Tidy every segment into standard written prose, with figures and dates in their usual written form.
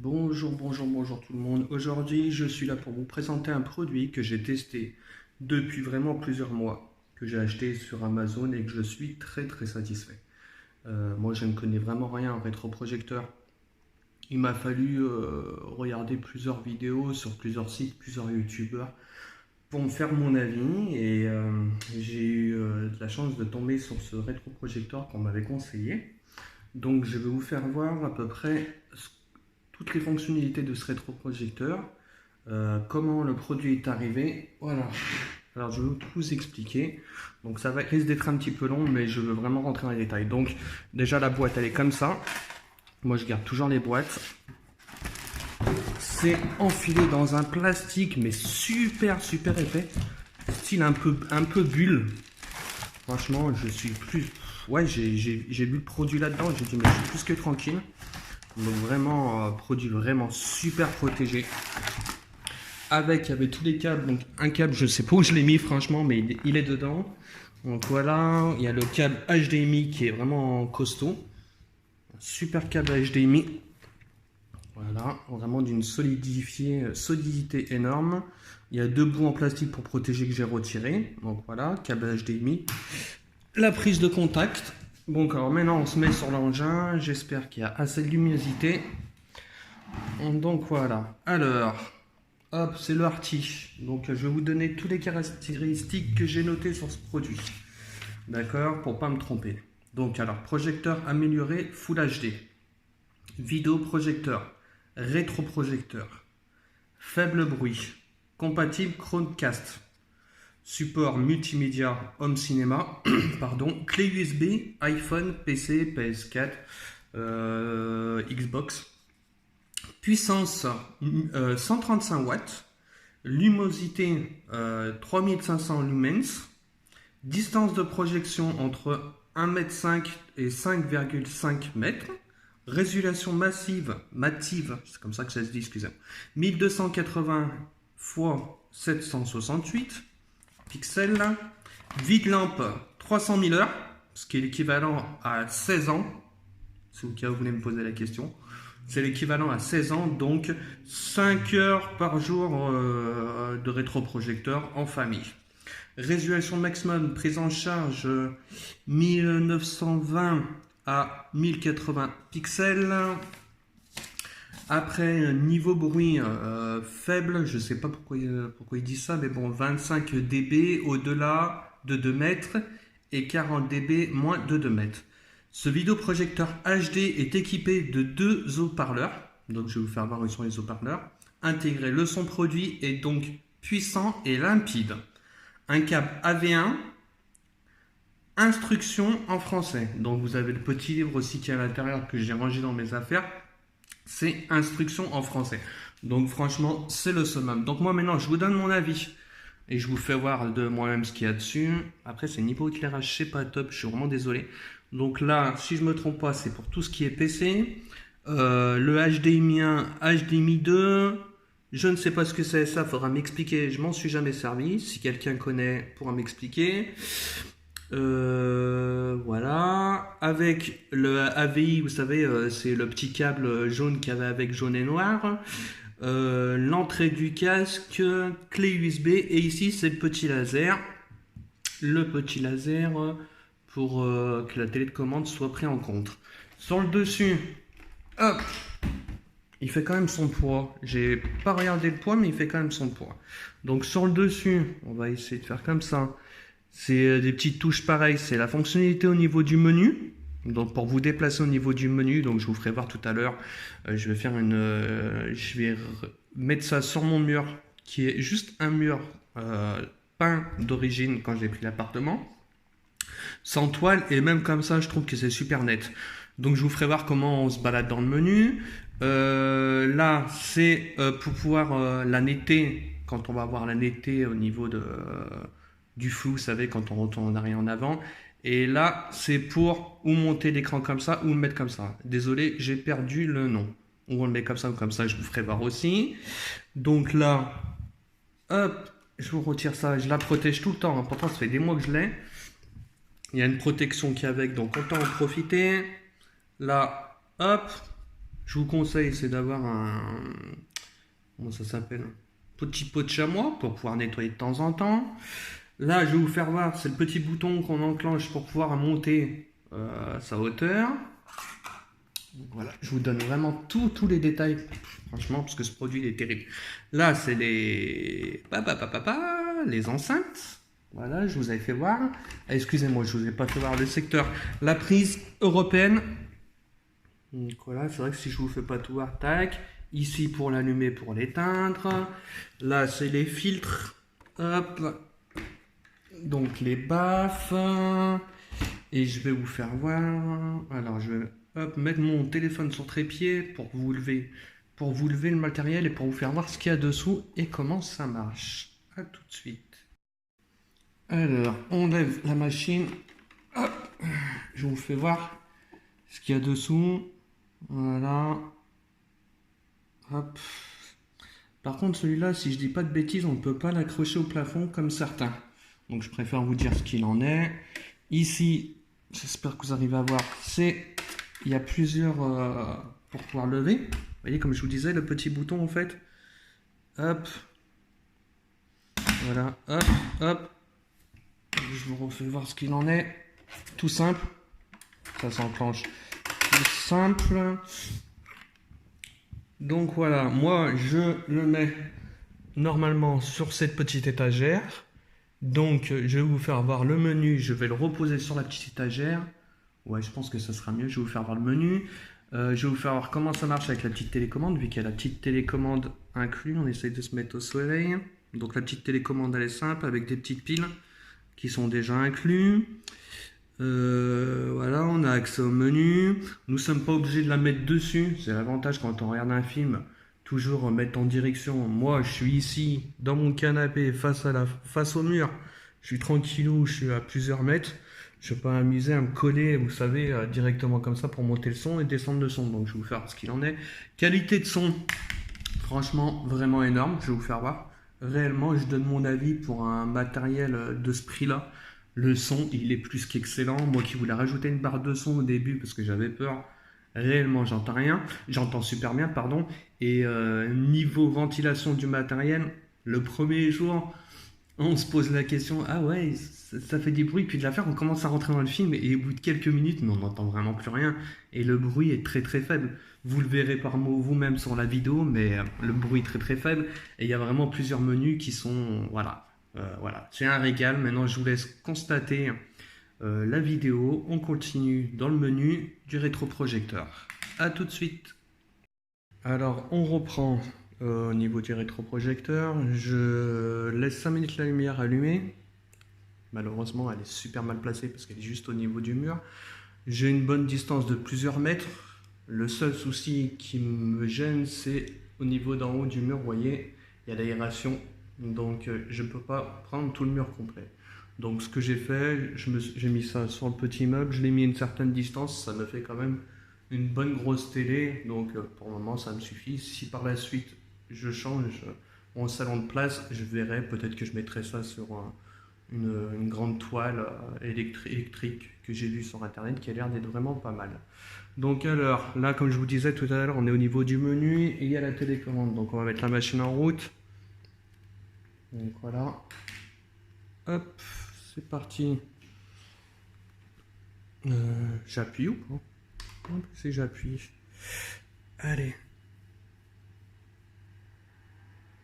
Bonjour tout le monde. Aujourd'hui, je suis là pour vous présenter un produit que j'ai testé depuis vraiment plusieurs mois, que j'ai acheté sur Amazon et que je suis très satisfait. Moi, je ne connais vraiment rien en rétroprojecteur. Il m'a fallu regarder plusieurs vidéos sur plusieurs sites, plusieurs youtubeurs pour me faire mon avis et j'ai eu de la chance de tomber sur ce rétroprojecteur qu'on m'avait conseillé. Donc, je vais vous faire voir à peu près toutes les fonctionnalités de ce rétroprojecteur, comment le produit est arrivé. Voilà. Alors je vais tout vous expliquer. Donc ça risque d'être un petit peu long, mais je veux vraiment rentrer dans les détails. Donc déjà la boîte elle est comme ça. Moi je garde toujours les boîtes. C'est enfilé dans un plastique mais super épais, style un peu bulle. Franchement je suis plus... Ouais, j'ai bu le produit là-dedans et j'ai dit mais je suis plus que tranquille. Donc vraiment produit vraiment super protégé. Avec, il y avait tous les câbles, donc un câble je sais pas où je l'ai mis franchement, mais il est dedans. Donc voilà, il y a le câble HDMI qui est vraiment costaud. Un super câble HDMI. Voilà, vraiment d'une solidité énorme. Il y a deux bouts en plastique pour protéger que j'ai retiré. Donc voilà, câble HDMI. La prise de contact. Bon, alors maintenant on se met sur l'engin. J'espère qu'il y a assez de luminosité. Donc voilà. Alors, hop, c'est le Arty. Donc je vais vous donner toutes les caractéristiques que j'ai notées sur ce produit. D'accord, pour pas me tromper. Donc alors, projecteur amélioré Full HD. Vidéoprojecteur. Rétroprojecteur. Faible bruit. Compatible Chromecast. Support multimédia Home Cinéma, pardon, clé USB, iPhone, PC, PS4, Xbox. Puissance 135 watts, luminosité 3500 lumens, distance de projection entre 1,5 m et 5,5 m, résolution massive, c'est comme ça que ça se dit, excusez-moi, 1280 x 768 pixels, vie de lampe 300 000 heures, ce qui est l'équivalent à 16 ans, si au cas où vous voulez me poser la question. C'est l'équivalent à 16 ans, donc 5 heures par jour de rétroprojecteur en famille. Résolution maximum prise en charge 1920 à 1080 pixels. Après, niveau bruit faible, je ne sais pas pourquoi il dit ça, mais bon, 25 dB au-delà de 2 mètres et 40 dB moins de 2 mètres. Ce vidéoprojecteur HD est équipé de deux haut-parleurs, donc je vais vous faire voir où sont les haut-parleurs. Intégré, le son produit est donc puissant et limpide. Un câble AV1, instructions en français. Donc vous avez le petit livre aussi qui est à l'intérieur que j'ai rangé dans mes affaires. C'est instructions en français. Donc franchement, c'est le summum. Donc moi maintenant, je vous donne mon avis. Et je vous fais voir de moi-même ce qu'il y a dessus. Après, c'est niveau éclairage, c'est pas top. Je suis vraiment désolé. Donc là, si je me trompe pas, c'est pour tout ce qui est PC. Le HDMI 1, HDMI 2. Je ne sais pas ce que c'est, ça faudra m'expliquer. Je m'en suis jamais servi. Si quelqu'un connaît, pourra m'expliquer. Voilà. Avec le AVI, vous savez, c'est le petit câble jaune qu'il y avait avec jaune et noir. L'entrée du casque, clé USB et ici c'est le petit laser. Le petit laser pour que la télécommande soit prise en compte. Sur le dessus, hop, il fait quand même son poids. J'ai pas regardé le poids, mais il fait quand même son poids. Donc sur le dessus, on va essayer de faire comme ça. C'est des petites touches pareilles. C'est la fonctionnalité au niveau du menu. Donc pour vous déplacer au niveau du menu, donc je vous ferai voir tout à l'heure. Je vais faire je vais mettre ça sur mon mur, qui est juste un mur peint d'origine quand j'ai pris l'appartement, sans toile, et même comme ça, je trouve que c'est super net. Donc je vous ferai voir comment on se balade dans le menu. Là, c'est pour pouvoir la netter, quand on va avoir la netté au niveau du flou, vous savez, quand on retourne en arrière en avant. Et là, c'est pour ou monter l'écran comme ça ou le mettre comme ça. Désolé, j'ai perdu le nom. Ou on le met comme ça ou comme ça, je vous ferai voir aussi. Donc là, hop, je vous retire ça. Je la protège tout le temps. Pourtant, ça fait des mois que je l'ai. Il y a une protection qui est avec, donc autant en profiter. Là, hop, je vous conseille, c'est d'avoir un... Comment ça s'appelle? Petit pot de chamois pour pouvoir nettoyer de temps en temps. Là, je vais vous faire voir, c'est le petit bouton qu'on enclenche pour pouvoir monter sa hauteur. Donc voilà, je vous donne vraiment tous les détails, franchement, parce que ce produit il est terrible. Là, c'est les enceintes. Voilà, je vous avais fait voir. Ah, excusez-moi, je vous ai pas fait voir le secteur. La prise européenne. Donc voilà, c'est vrai que si je vous fais pas tout voir, tac. Ici pour l'allumer, pour l'éteindre. Là, c'est les filtres. Hop. Donc les baffes. Et je vais vous faire voir. Alors, je vais mettre mon téléphone sur trépied pour vous lever le matériel et pour vous faire voir ce qu'il y a dessous et comment ça marche. A tout de suite. Alors, on lève la machine. Hop. Je vous fais voir ce qu'il y a dessous. Voilà. Hop. Par contre, celui-là, si je dis pas de bêtises, on ne peut pas l'accrocher au plafond comme certains. Donc, je préfère vous dire ce qu'il en est. Ici, j'espère que vous arrivez à voir, il y a plusieurs pour pouvoir lever. Vous voyez, comme je vous disais, le petit bouton en fait. Hop. Voilà, hop, hop. Je vous refais voir ce qu'il en est. Tout simple. Ça s'enclenche. Tout simple. Donc voilà, moi je le mets normalement sur cette petite étagère. Donc je vais vous faire voir le menu. Je vais le reposer sur la petite étagère. Ouais, je pense que ça sera mieux. Je vais vous faire voir le menu. Je vais vous faire voir comment ça marche avec la petite télécommande. Vu qu'il y a la petite télécommande inclue, on essaye de se mettre au soleil. Donc la petite télécommande, elle est simple avec des petites piles qui sont déjà inclus. Voilà, on a accès au menu. Nous ne sommes pas obligés de la mettre dessus. C'est l'avantage quand on regarde un film. Toujours mettre en direction. Moi, je suis ici dans mon canapé face au mur. Je suis tranquillou, je suis à plusieurs mètres. Je ne vais pas m'amuser à me coller, vous savez, directement comme ça pour monter le son et descendre le son. Donc, je vais vous faire ce qu'il en est. Qualité de son, franchement, vraiment énorme. Je vais vous faire voir. Réellement, je donne mon avis pour un matériel de ce prix-là. Le son, il est plus qu'excellent. Moi qui voulais rajouter une barre de son au début parce que j'avais peur. Réellement, j'entends rien. J'entends super bien, pardon. Et niveau ventilation du matériel, le premier jour, on se pose la question, ah ouais, ça fait des bruits, puis de la faire, on commence à rentrer dans le film, et au bout de quelques minutes, mais on n'entend vraiment plus rien, et le bruit est très très faible. Vous le verrez par mot vous-même sur la vidéo, mais le bruit est très très faible, et il y a vraiment plusieurs menus qui sont, voilà, voilà, c'est un régal. Maintenant, je vous laisse constater la vidéo, on continue dans le menu du rétroprojecteur. A tout de suite. Alors, on reprend. Au niveau du rétroprojecteur, je laisse 5 minutes la lumière allumée. Malheureusement, elle est super mal placée parce qu'elle est juste au niveau du mur. J'ai une bonne distance de plusieurs mètres. Le seul souci qui me gêne, c'est au niveau d'en haut du mur. Vous voyez, il y a l'aération. Donc, je ne peux pas prendre tout le mur complet. Donc, ce que j'ai fait, j'ai mis ça sur le petit meuble. Je l'ai mis à une certaine distance. Ça me fait quand même une bonne grosse télé. Donc, pour le moment, ça me suffit. Si par la suite, je change mon salon de place, je verrai, peut-être que je mettrai ça sur une grande toile électrique que j'ai vue sur internet qui a l'air d'être vraiment pas mal. Donc alors, là comme je vous disais tout à l'heure, on est au niveau du menu et il y a la télécommande. Donc on va mettre la machine en route. Donc voilà. Hop, c'est parti. J'appuie ou pas? C'est j'appuie. Allez.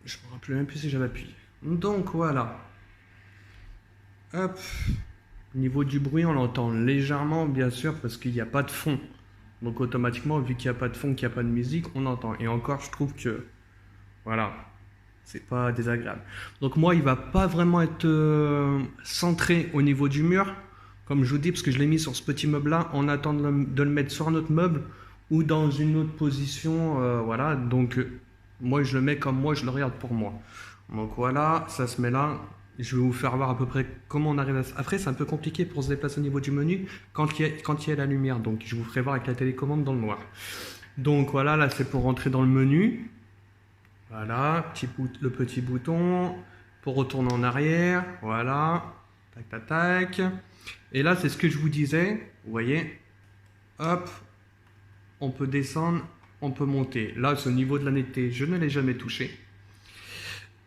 Je me rappelle même plus si j'avais appuyé. Donc voilà. Hop. Au niveau du bruit, on l'entend légèrement, bien sûr, parce qu'il n'y a pas de fond. Donc automatiquement, vu qu'il n'y a pas de fond, qu'il n'y a pas de musique, on entend. Et encore, je trouve que, voilà, c'est pas désagréable. Donc moi, il va pas vraiment être centré au niveau du mur, comme je vous dis, parce que je l'ai mis sur ce petit meuble-là, en attendant de le mettre sur un autre meuble ou dans une autre position, voilà. Donc moi, je le mets comme moi, je le regarde pour moi. Donc voilà, ça se met là. Je vais vous faire voir à peu près comment on arrive à... Après, c'est un peu compliqué pour se déplacer au niveau du menu quand il y a la lumière. Donc, je vous ferai voir avec la télécommande dans le noir. Donc voilà, là, c'est pour rentrer dans le menu. Voilà, le petit bouton pour retourner en arrière. Voilà, tac, tac, tac. Et là, c'est ce que je vous disais. Vous voyez, hop, on peut descendre on peut monter. Là, ce niveau de la netteté, je ne l'ai jamais touché.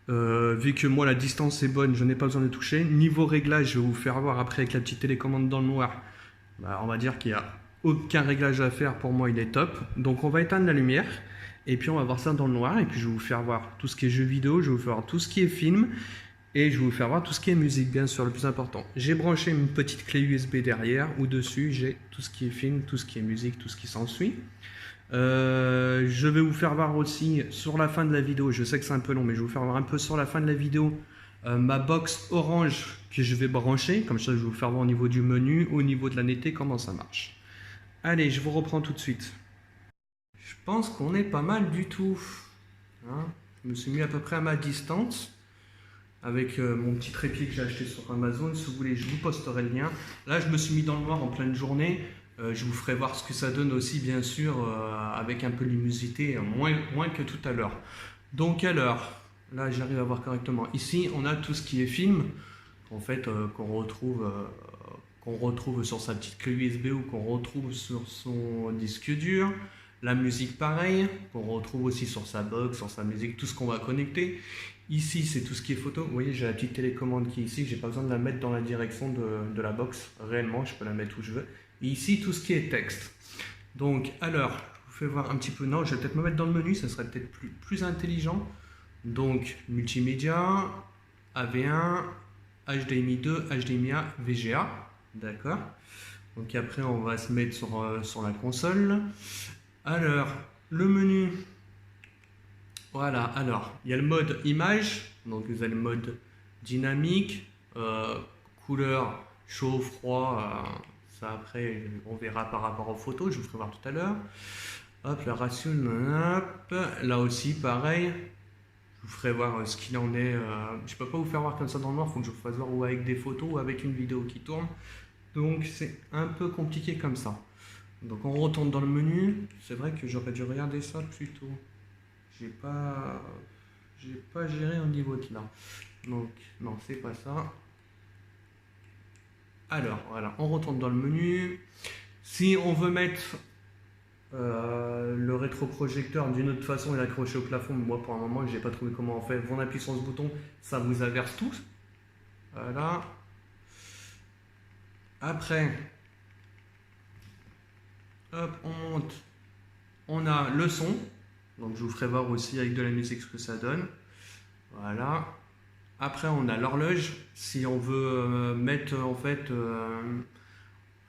Vu que moi la distance est bonne, je n'ai pas besoin de toucher. Niveau réglage, je vais vous faire voir après avec la petite télécommande dans le noir. Bah, on va dire qu'il n'y a aucun réglage à faire, pour moi il est top. Donc on va éteindre la lumière et puis on va voir ça dans le noir et puis je vais vous faire voir tout ce qui est jeux vidéo, je vais vous faire voir tout ce qui est film et je vais vous faire voir tout ce qui est musique, bien sûr, le plus important. J'ai branché une petite clé USB derrière où dessus j'ai tout ce qui est film, tout ce qui est musique, tout ce qui s'ensuit. Je vais vous faire voir aussi sur la fin de la vidéo, je sais que c'est un peu long, mais je vais vous faire voir un peu sur la fin de la vidéo ma box orange que je vais brancher. Comme ça, je vais vous faire voir au niveau du menu, au niveau de la netteté, comment ça marche. Allez, je vous reprends tout de suite. Je pense qu'on est pas mal du tout. Hein, je me suis mis à peu près à ma distance avec mon petit trépied que j'ai acheté sur Amazon. Si vous voulez, je vous posterai le lien. Là, je me suis mis dans le noir en pleine journée. Je vous ferai voir ce que ça donne aussi, bien sûr, avec un peu de luminosité, moins que tout à l'heure. Donc, alors, là, j'arrive à voir correctement. Ici, on a tout ce qui est film, en fait, qu'on retrouve sur sa petite clé USB ou qu'on retrouve sur son disque dur. La musique, pareil, qu'on retrouve aussi sur sa box, sur sa musique, tout ce qu'on va connecter. Ici, c'est tout ce qui est photo. Vous voyez, j'ai la petite télécommande qui est ici. J'ai pas besoin de la mettre dans la direction de la box. Réellement, je peux la mettre où je veux. Et ici, tout ce qui est texte. Donc, alors, je vous fais voir un petit peu. Non, je vais peut-être me mettre dans le menu. Ça serait peut-être plus intelligent. Donc, multimédia, AV1, HDMI 2, HDMI-A, VGA. D'accord. Donc, après, on va se mettre sur la console. Alors, le menu. Voilà, alors, il y a le mode image, donc vous avez le mode dynamique, couleur, chaud, froid, ça après on verra par rapport aux photos, je vous ferai voir tout à l'heure. Hop, le ratio, hop, là aussi pareil, je vous ferai voir ce qu'il en est, je peux pas vous faire voir comme ça dans le noir, il faut que je vous fasse voir ou avec des photos ou avec une vidéo qui tourne, donc c'est un peu compliqué comme ça. Donc on retourne dans le menu, c'est vrai que j'aurais dû regarder ça plus tôt. J'ai pas géré au niveau de là. Donc, non, c'est pas ça. Alors, voilà, on retourne dans le menu. Si on veut mettre le rétroprojecteur d'une autre façon et l'accrocher au plafond, moi pour un moment, j'ai pas trouvé comment on fait. On appuie sur ce bouton, ça vous averse tous. Voilà. Après, hop, on monte. On a le son. Donc je vous ferai voir aussi avec de la musique ce que ça donne. Voilà. Après on a l'horloge. Si on veut mettre en fait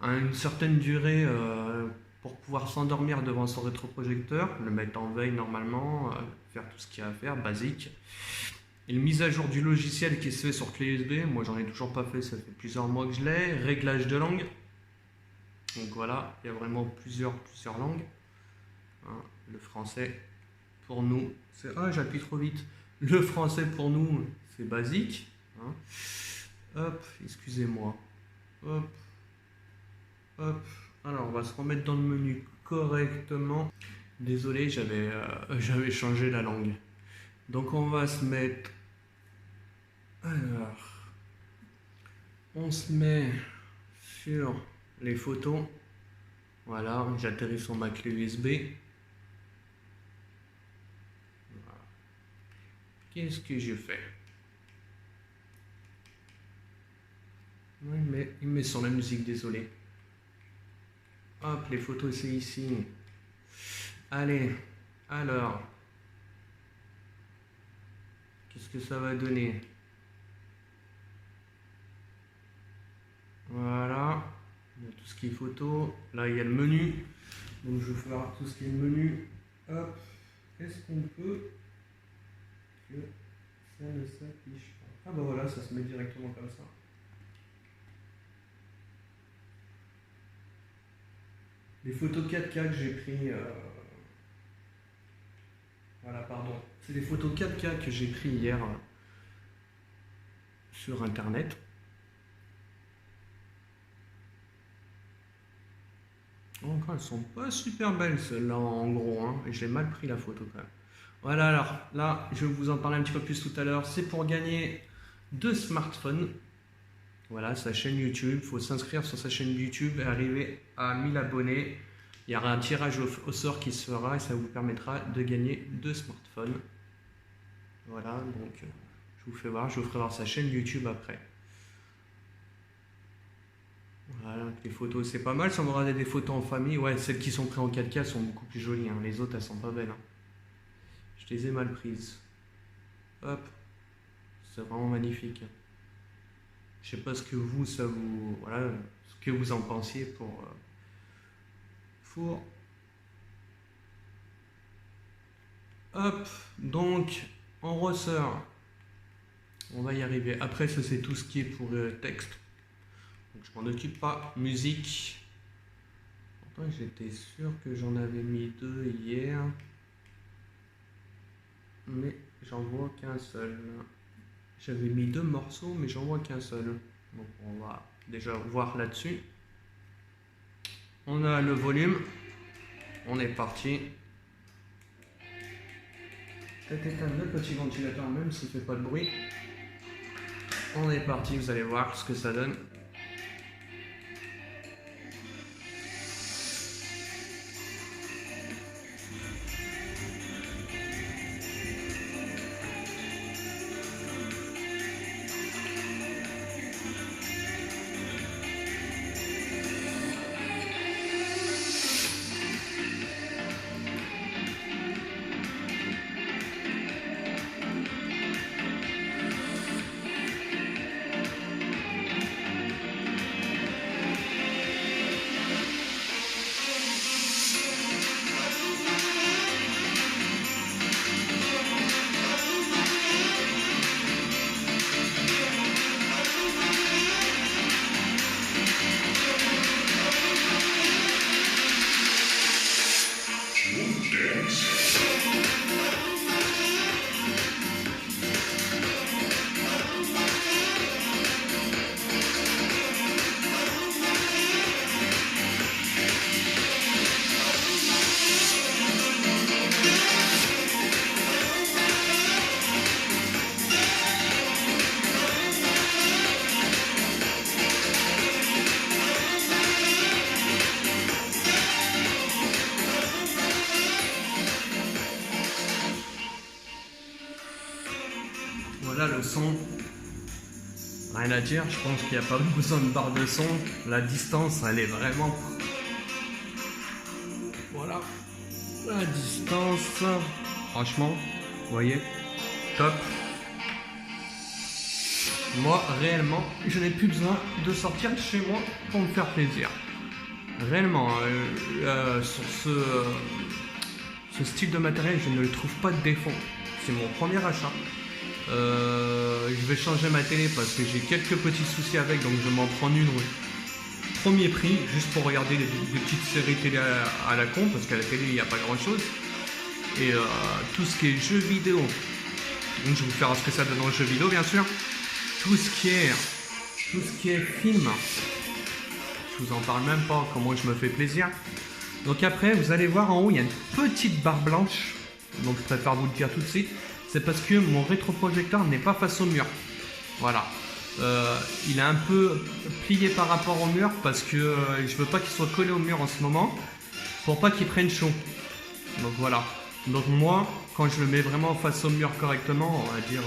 une certaine durée pour pouvoir s'endormir devant son rétroprojecteur, le mettre en veille normalement, faire tout ce qu'il y a à faire, basique. Une mise à jour du logiciel qui se fait sur clé USB. Moi j'en ai toujours pas fait, ça fait plusieurs mois que je l'ai. Réglage de langue. Donc voilà, il y a vraiment plusieurs langues. Hein, le français. Pour nous, c'est... Ah, j'appuie trop vite. Le français pour nous, c'est basique. Hein. Hop, excusez-moi. Hop. Hop. Alors, on va se remettre dans le menu correctement. Désolé, j'avais changé la langue. Donc, on va se mettre... Alors... On se met sur les photos. Voilà, j'atterris sur ma clé USB. Qu'est-ce que je fais? Oui, mais il met sur la musique, désolé. Hop, les photos, c'est ici. Allez, alors. Qu'est-ce que ça va donner? Voilà. Il y a tout ce qui est photo. Là, il y a le menu. Donc, je vais faire tout ce qui est le menu. Hop. Est-ce qu'on peut... que ça ne s'affiche pas? Ah bah voilà, ça se met directement comme ça. Les photos 4K que j'ai pris, voilà, pardon, c'est les photos 4K que j'ai pris hier sur internet. Encore, elles sont pas super belles celles-là en gros, hein. J'ai mal pris la photo quand même. Voilà, alors là, je vais vous en parler un petit peu plus tout à l'heure. C'est pour gagner 2 smartphones. Voilà, sa chaîne YouTube. Il faut s'inscrire sur sa chaîne YouTube et arriver à 1000 abonnés. Il y aura un tirage au sort qui se fera et ça vous permettra de gagner 2 smartphones. Voilà, donc je vous fais voir, je vous ferai voir sa chaîne YouTube après. Voilà, les photos c'est pas mal, si on va regarder des photos en famille, ouais, celles qui sont prises en 4K sont beaucoup plus jolies, hein. Les autres elles sont pas belles. Hein. Je les ai mal prises. Hop, c'est vraiment magnifique. Je sais pas ce que vous, ça vous, voilà, ce que vous en pensiez pour hop, donc on ressort. On va y arriver. Après, ça c'est tout ce qui est pour texte. Donc je m'en occupe pas. Musique. Pourtant, j'étais sûr que j'en avais mis 2 hier. Mais j'en vois qu'un seul. J'avais mis 2 morceaux, mais j'en vois qu'un seul. Donc on va déjà voir là-dessus. On a le volume. On est parti. Peut-être éteindre le petit ventilateur même s'il fait pas de bruit. On est parti, vous allez voir ce que ça donne. Voilà le son, rien à dire, je pense qu'il n'y a pas besoin de barre de son, la distance elle est vraiment... Voilà, la distance, franchement, vous voyez, top. Moi réellement, je n'ai plus besoin de sortir de chez moi pour me faire plaisir. Réellement, sur ce style de matériel, je ne le trouve pas de défaut. C'est mon premier achat. Je vais changer ma télé parce que j'ai quelques petits soucis avec, donc je m'en prends une premier prix juste pour regarder des petites séries télé à la con, parce qu'à la télé il n'y a pas grand chose. Et tout ce qui est jeux vidéo, donc je vais vous faire ce que ça donne dans le jeu vidéo bien sûr. Tout ce qui est film, je vous en parle même pas, comment je me fais plaisir. Donc après vous allez voir en haut il y a une petite barre blanche, donc je préfère vous le dire tout de suite. C'est parce que mon rétroprojecteur n'est pas face au mur. Voilà. Il est un peu plié par rapport au mur parce que je veux pas qu'il soit collé au mur en ce moment pour pas qu'il prenne chaud. Donc voilà. Donc moi, quand je le mets vraiment face au mur correctement, on va dire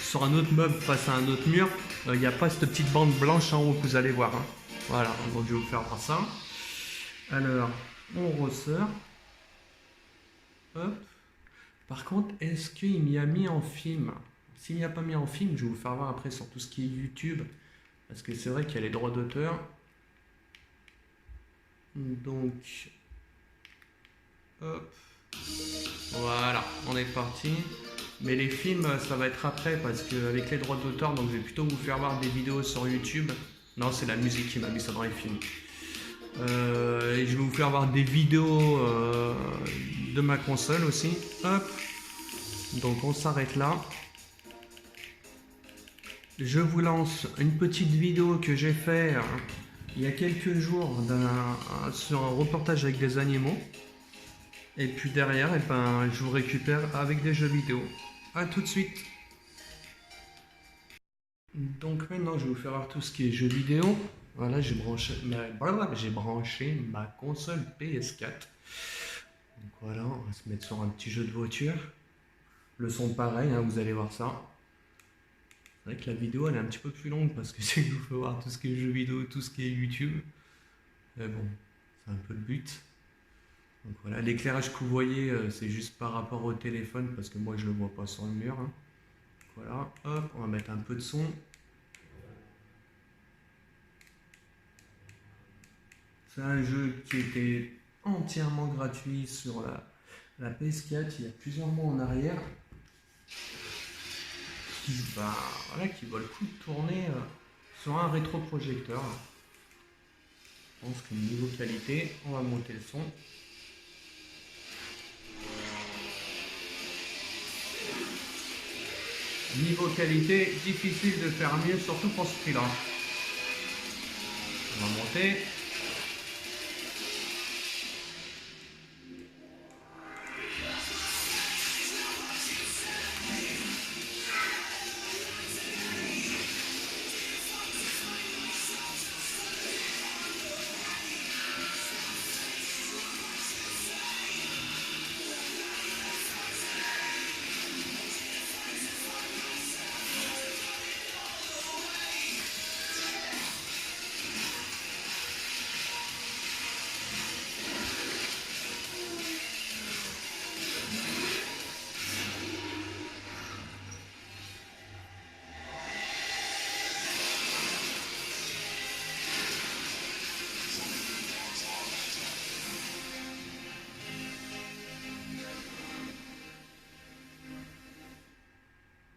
sur un autre meuble face à un autre mur, il n'y a pas cette petite bande blanche en haut que vous allez voir. Hein. Voilà. Donc je vais vous faire voir ça. Alors, on ressort. Hop. Par contre, est-ce qu'il m'y a mis en film? S'il n'y a pas mis en film, je vais vous faire voir après sur tout ce qui est YouTube. Parce que c'est vrai qu'il y a les droits d'auteur. Donc, hop. Voilà, on est parti. Mais les films, ça va être après parce qu'avec les droits d'auteur, donc je vais plutôt vous faire voir des vidéos sur YouTube. Non, c'est la musique qui m'a mis ça dans les films. Et je vais vous faire voir des vidéos de ma console aussi. Hop. Donc on s'arrête là. Je vous lance une petite vidéo que j'ai fait il y a quelques jours sur un reportage avec des animaux. Et puis derrière, et ben, je vous récupère avec des jeux vidéo. A tout de suite. Donc maintenant, je vais vous faire voir tout ce qui est jeux vidéo. Voilà, j'ai branché ma console PS4. Donc voilà, on va se mettre sur un petit jeu de voiture. Le son pareil, hein, vous allez voir ça. C'est vrai que la vidéo elle est un petit peu plus longue parce que je vous fais voir tout ce qui est jeux vidéo, tout ce qui est YouTube. Mais bon, c'est un peu le but. Donc voilà, l'éclairage que vous voyez, c'est juste par rapport au téléphone parce que moi je le vois pas sur le mur. Hein. Voilà, hop, on va mettre un peu de son. C'est un jeu qui était entièrement gratuit sur la PS4 il y a plusieurs mois en arrière. Qui vaut le coup de tourner sur un rétroprojecteur. Je pense que niveau qualité, on va monter le son. Niveau qualité, difficile de faire mieux, surtout pour ce prix-là. On va monter.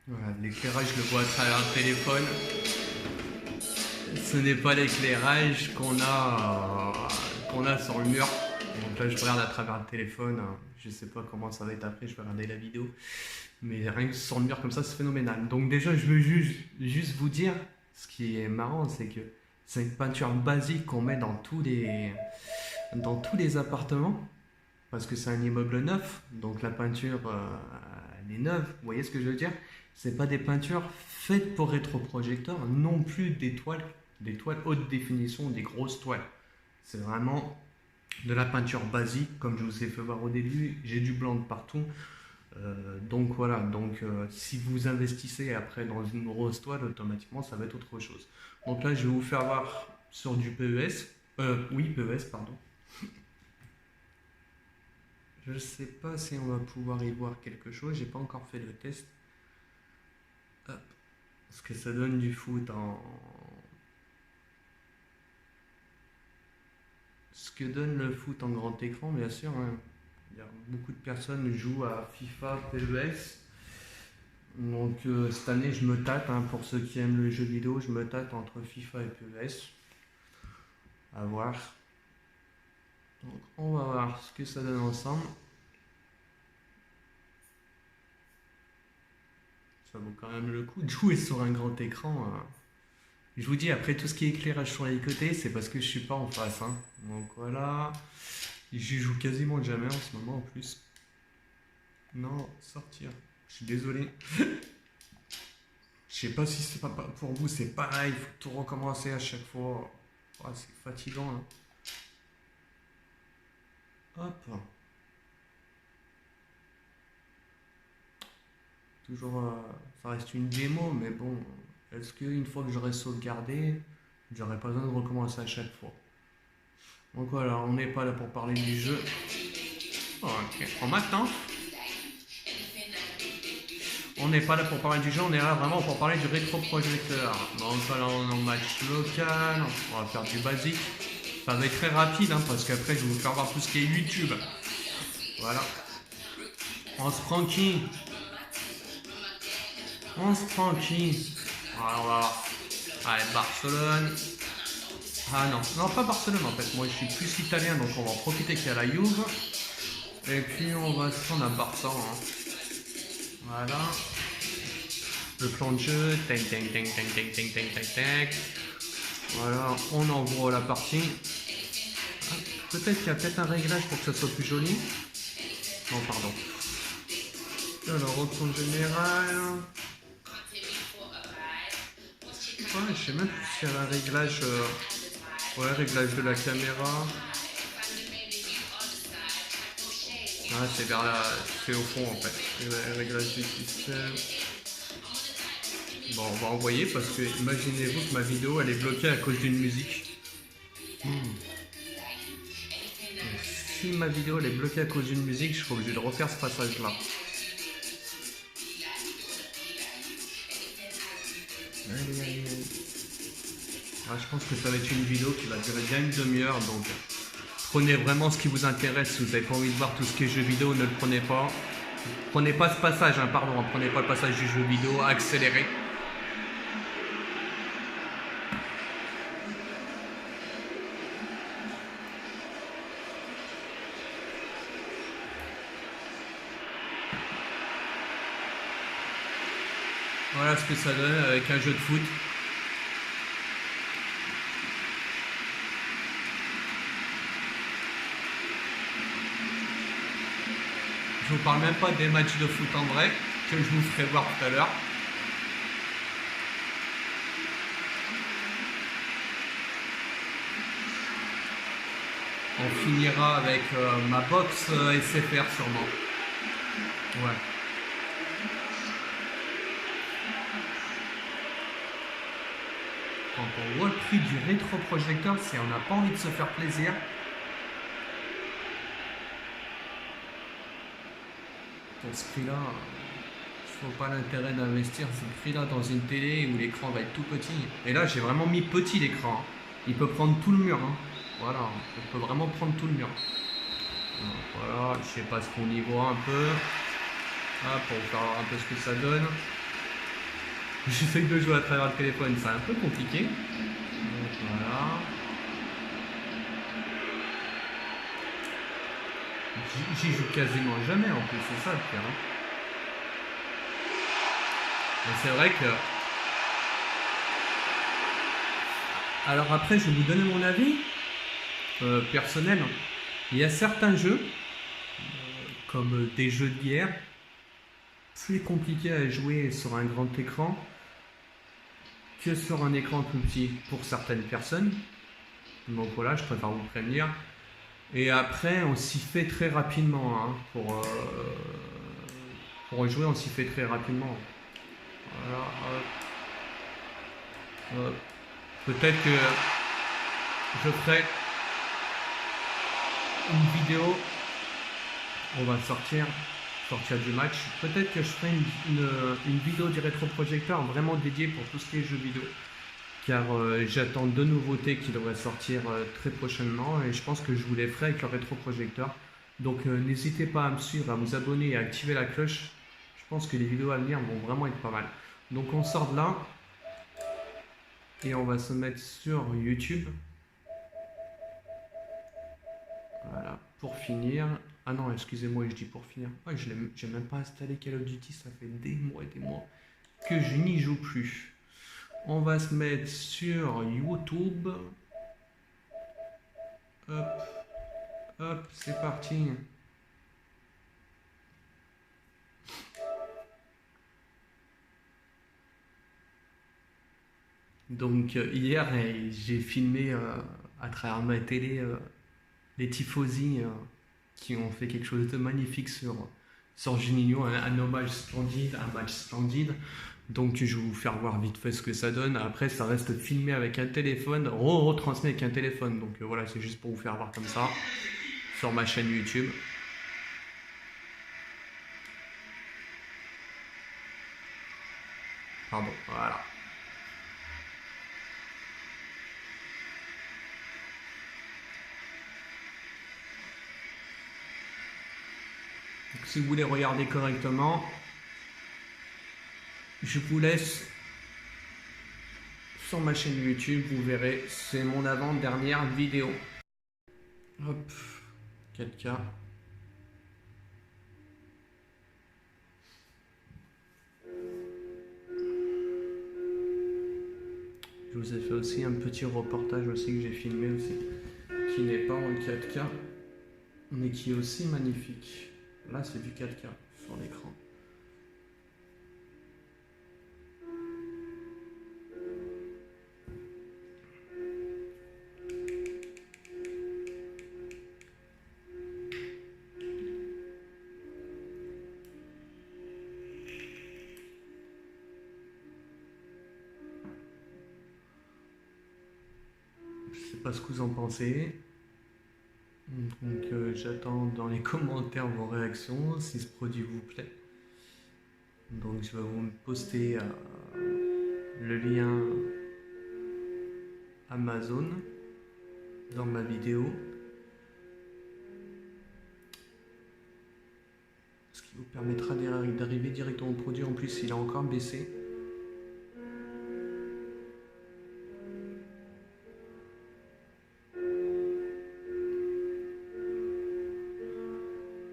Voilà, l'éclairage, je le vois à travers le téléphone. Ce n'est pas l'éclairage qu'on a sur le mur. Donc là, je regarde à travers le téléphone. Je sais pas comment ça va être après, je vais regarder la vidéo. Mais rien que sur le mur comme ça, c'est phénoménal. Donc déjà, je veux juste vous dire, ce qui est marrant, c'est que c'est une peinture basique qu'on met dans tous les appartements. Parce que c'est un immeuble neuf, donc la peinture, elle est neuve. Vous voyez ce que je veux dire? C'est pas des peintures faites pour rétroprojecteur, non plus des toiles haute définition, des grosses toiles. C'est vraiment de la peinture basique, comme je vous ai fait voir au début. J'ai du blanc de partout. Donc voilà, si vous investissez après dans une grosse toile, automatiquement ça va être autre chose. Donc là, je vais vous faire voir sur du PES. PES, pardon. Je ne sais pas si on va pouvoir y voir quelque chose, j'ai pas encore fait le test. Hop. Parce que ça donne du foot en... Ce que donne le foot en grand écran, bien sûr. Hein. Beaucoup de personnes jouent à FIFA, PES. Donc cette année, je me tâte, hein, pour ceux qui aiment le jeu vidéo, je me tâte entre FIFA et PES. À voir. Donc on va voir ce que ça donne ensemble. Ça vaut quand même le coup de jouer sur un grand écran. Je vous dis, après tout ce qui est éclairage sur les côtés, c'est parce que je suis pas en face. Hein. Donc voilà. J'y joue quasiment jamais en ce moment en plus. Non, sortir. Je suis désolé. Je sais pas si c'est pas pour vous, c'est pareil. Il faut tout recommencer à chaque fois. Oh, c'est fatigant. Hein. Hop. Toujours, ça reste une démo, mais bon, est-ce qu'une fois que j'aurai sauvegardé, j'aurai pas besoin de recommencer à chaque fois? Donc voilà, on n'est pas là pour parler du jeu. Ok, maintenant, on n'est pas là pour parler du jeu, on est là vraiment pour parler du rétroprojecteur. Donc voilà, on est en match local, on va faire du basique. Ça va être très rapide, hein, parce qu'après je vais vous faire voir tout ce qui est YouTube. Voilà. On se prend qui? On se prend qui? Voilà, on va voir. Allez, Barcelone. Ah non, pas Barcelone en fait. Moi je suis plus italien, donc on va en profiter qu'il y a la Juve. Et puis on va se prendre un Barça. Hein. Voilà. Le plan de jeu. Tac, tac, tac, tac, tac, tac, tac, tac, tac. Voilà, on envoie la partie. Ah, peut-être qu'il y a peut-être un réglage pour que ça soit plus joli. Non, pardon. Alors, option générale. Ouais, je sais même plus s'il y a un réglage. Ouais, réglage de la caméra. Ah, c'est vers la... c'est au fond en fait. Réglage du système. Bon, on va envoyer parce que imaginez-vous que ma vidéo elle est bloquée à cause d'une musique. Si ma vidéo elle est bloquée à cause d'une musique, je serai obligé de refaire ce passage là. Allez, allez, allez. Ah, je pense que ça va être une vidéo qui va durer bien une demi-heure, donc prenez vraiment ce qui vous intéresse. Si vous n'avez pas envie de voir tout ce qui est jeu vidéo, ne le prenez pas. Prenez pas ce passage, hein, pardon, prenez pas le passage du jeu vidéo accéléré. Voilà ce que ça donne avec un jeu de foot. Je vous parle même pas des matchs de foot en vrai, que je vous ferai voir tout à l'heure. On finira avec ma box SFR sûrement. Ouais. Quand on voit le prix du rétroprojecteur, si on n'a pas envie de se faire plaisir, pour ce prix-là, je vois pas l'intérêt d'investir ce prix-là dans une télé où l'écran va être tout petit. Et là, j'ai vraiment mis petit l'écran. Hein. Il peut prendre tout le mur. Hein. Voilà, il peut vraiment prendre tout le mur. Voilà, je sais pas ce qu'on y voit un peu. Ah, pour vous faire voir un peu ce que ça donne. J'essaye de jouer à travers le téléphone, c'est un peu compliqué. Donc voilà. J'y joue quasiment jamais en plus, c'est ça le pire. Hein. Mais c'est vrai que... Alors après, je vais vous donner mon avis personnel. Il y a certains jeux, comme des jeux de guerre, plus compliqués à jouer sur un grand écran que sur un écran plus petit pour certaines personnes. Donc voilà, je préfère vous prévenir. Et après, on s'y fait très rapidement. Hein, pour jouer, on s'y fait très rapidement. Voilà, peut-être que je ferai une vidéo. On va sortir du match. Peut-être que je ferai une vidéo du rétroprojecteur vraiment dédiée pour tout ce qui est jeux vidéo. Car j'attends deux nouveautés qui devraient sortir très prochainement et je pense que je vous les ferai avec le rétroprojecteur. Donc n'hésitez pas à me suivre, à vous abonner et à activer la cloche. Je pense que les vidéos à venir vont vraiment être pas mal. Donc on sort de là et on va se mettre sur YouTube. Voilà, pour finir. Ah non, excusez-moi, je dis pour finir. Ouais, j'ai même pas installé Call of Duty, ça fait des mois et des mois que je n'y joue plus. On va se mettre sur YouTube. Hop, hop, c'est parti. Donc hier, j'ai filmé à travers ma télé les tifosi qui ont fait quelque chose de magnifique sur Juninho, un hommage splendide, un match splendide. Donc je vais vous faire voir vite fait ce que ça donne. Après, ça reste filmé avec un téléphone, retransmis avec un téléphone. Donc voilà, c'est juste pour vous faire voir comme ça sur ma chaîne YouTube. Pardon, voilà. Donc, si vous voulez regarder correctement, je vous laisse sur ma chaîne YouTube, vous verrez, c'est mon avant-dernière vidéo. Hop, 4K. Je vous ai fait aussi un petit reportage aussi que j'ai filmé aussi, qui n'est pas en 4K, mais qui est aussi magnifique. Là, c'est du 4K sur l'écran. dites pas ce que vous en pensez. Donc j'attends dans les commentaires vos réactions, si ce produit vous plaît. Donc je vais vous poster le lien Amazon dans ma vidéo. Ce qui vous permettra d'arriver directement au produit. En plus, il a encore baissé.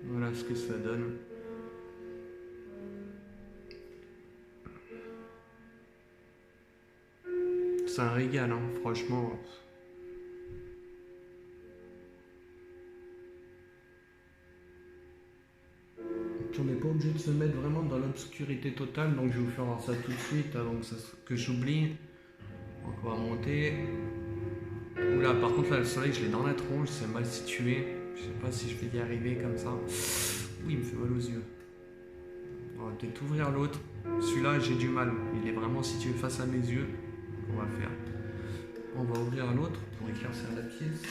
Voilà ce que ça donne. C'est un régal, hein, franchement. On n'est pas obligé de se mettre vraiment dans l'obscurité totale, donc je vais vous faire voir ça tout de suite avant que j'oublie. Donc on va monter. Oula, par contre là le soleil je l'ai dans la tronche, c'est mal situé. Je sais pas si je vais y arriver comme ça. Oui, il me fait mal aux yeux. On va peut-être ouvrir l'autre. Celui-là j'ai du mal, il est vraiment situé face à mes yeux. On va faire. On va ouvrir l'autre pour éclaircir la pièce.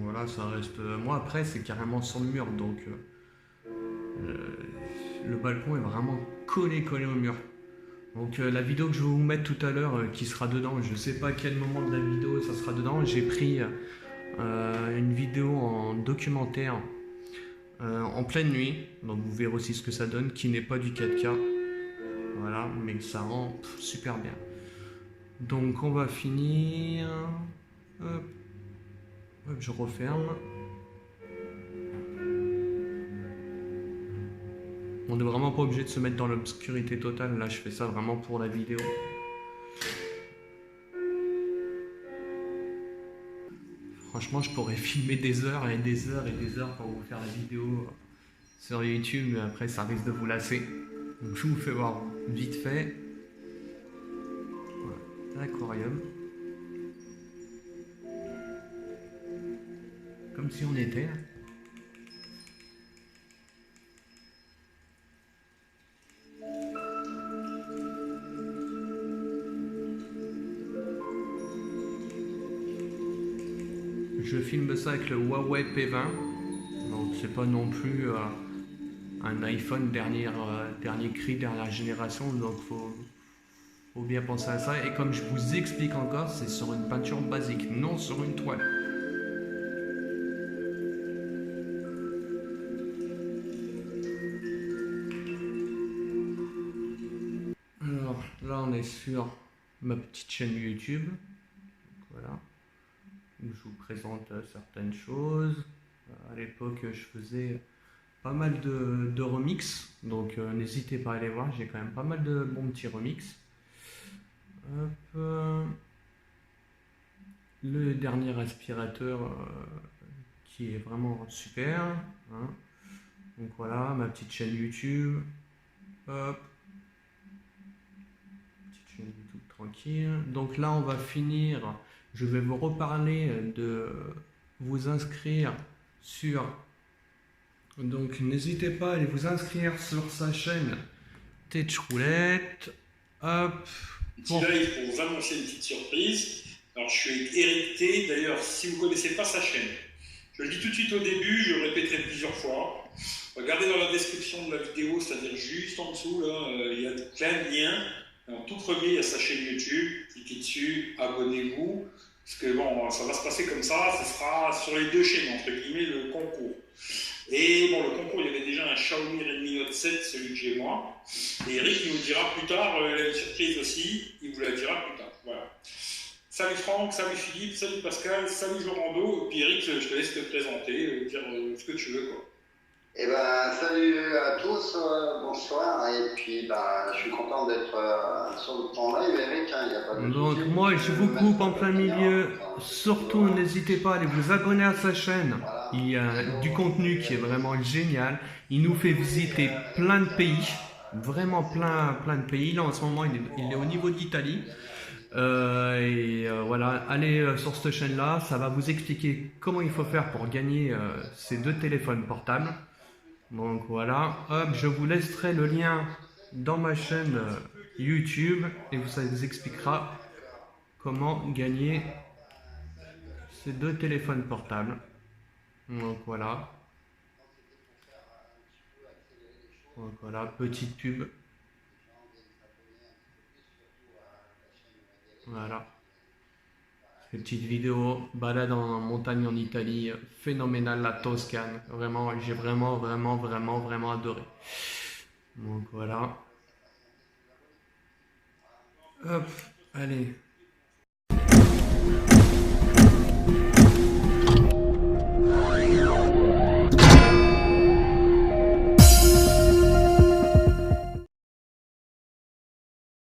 Voilà, ça reste. Moi après c'est carrément sur le mur, donc le balcon est vraiment collé au mur. Donc la vidéo que je vais vous mettre tout à l'heure qui sera dedans, je sais pas à quel moment de la vidéo ça sera dedans. J'ai pris une vidéo en documentaire en pleine nuit, donc vous verrez aussi ce que ça donne, qui n'est pas du 4K. Voilà, mais ça rend super bien. Donc on va finir. Hop. Hop, je referme. On n'est vraiment pas obligé de se mettre dans l'obscurité totale. Là, je fais ça vraiment pour la vidéo. Franchement, je pourrais filmer des heures et des heures et des heures pour vous faire la vidéo sur YouTube, mais après, ça risque de vous lasser. Donc, je vous fais voir vite fait. Voilà, l'aquarium. Comme si on était. Je filme ça avec le Huawei P20, donc c'est pas non plus un iPhone dernier cri, dernière génération, donc faut bien penser à ça. Et comme je vous explique encore, c'est sur une peinture basique, non sur une toile. Alors là on est sur ma petite chaîne YouTube, donc, voilà, où je vous présente certaines choses. À l'époque je faisais pas mal de remix, donc n'hésitez pas à aller voir, j'ai quand même pas mal de bons petits remix. Hop, le dernier aspirateur qui est vraiment super, hein. Donc voilà, ma petite chaîne YouTube. Hop, petite chaîne YouTube tranquille. Donc là on va finir, je vais vous reparler de vous inscrire sur, donc n'hésitez pas à aller vous inscrire sur sa chaîne Tech Roulette. Hop, Petit live pour vous annoncer une petite surprise. Alors je suis avec Eric T. D'ailleurs, si vous ne connaissez pas sa chaîne, je le dis tout de suite au début, je le répéterai plusieurs fois. Regardez dans la description de la vidéo, c'est-à-dire juste en dessous, là, il y a plein de liens. En tout premier, il y a sa chaîne YouTube. Cliquez dessus, abonnez-vous. Parce que bon, ça va se passer comme ça, ce sera sur les deux chaînes, entre guillemets, le concours. Et bon, le concours, il y avait déjà un Xiaomi Redmi Note 7, celui que j'ai moi. Et Eric, il vous dira plus tard, il a une surprise aussi, il vous la dira plus tard. Voilà. Salut Franck, salut Philippe, salut Pascal, salut Jorando. Et puis Eric, je te laisse te présenter, dire ce que tu veux, quoi. Eh ben, salut à tous, bonsoir, et puis je suis content d'être sur ton live, Eric, hein, y a pas de donc souci. moi je vous coupe en plein milieu, surtout n'hésitez pas à aller vous abonner à sa chaîne, il y a du contenu qui est vraiment génial, il nous fait visiter plein de pays, vraiment plein de pays. Là, en ce moment, il est au niveau de l'Italie. Voilà, allez sur cette chaîne-là, ça va vous expliquer comment il faut faire pour gagner ces 2 téléphones portables. Donc voilà, hop, je vous laisserai le lien dans ma chaîne YouTube et ça vous expliquera comment gagner ces 2 téléphones portables. Donc voilà. Donc voilà, petite pub. Voilà. Ces petites vidéos, balade en montagne en Italie, phénoménal la Toscane. Vraiment, j'ai vraiment adoré. Donc voilà. Hop, allez.